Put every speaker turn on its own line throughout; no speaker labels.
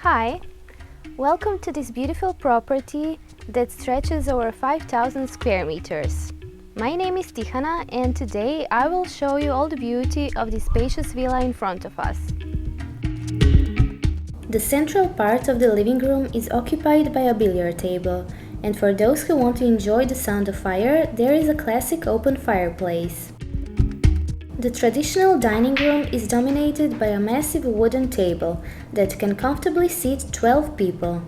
Hi, welcome to this beautiful property that stretches over 5,000 square meters. My name is Tihana and today I will show you all the beauty of this spacious villa in front of us. The central part of the living room is occupied by a billiard table, and for those who want to enjoy the sound of fire, there is a classic open fireplace. The traditional dining room is dominated by a massive wooden table that can comfortably seat 12 people.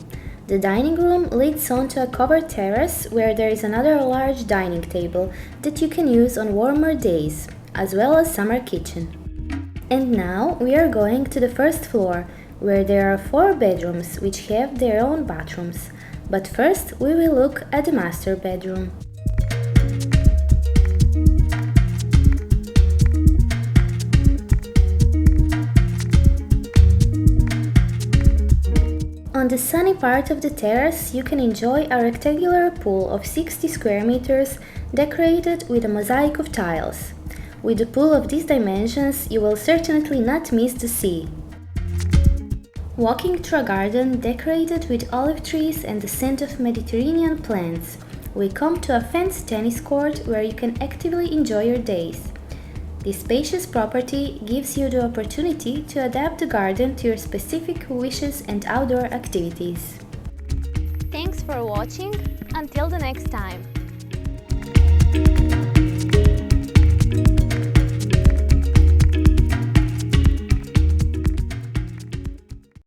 The dining room leads onto a covered terrace where there is another large dining table that you can use on warmer days, as well as summer kitchen. And now we are going to the first floor, where there are 4 bedrooms which have their own bathrooms. But first we will look at the master bedroom. On the sunny part of the terrace, you can enjoy a rectangular pool of 60 square meters decorated with a mosaic of tiles. With a pool of these dimensions, you will certainly not miss the sea. Walking through a garden decorated with olive trees and the scent of Mediterranean plants, we come to a fenced tennis court where you can actively enjoy your days. This spacious property gives you the opportunity to adapt the garden to your specific wishes and outdoor activities. Thanks for watching. Until the next time.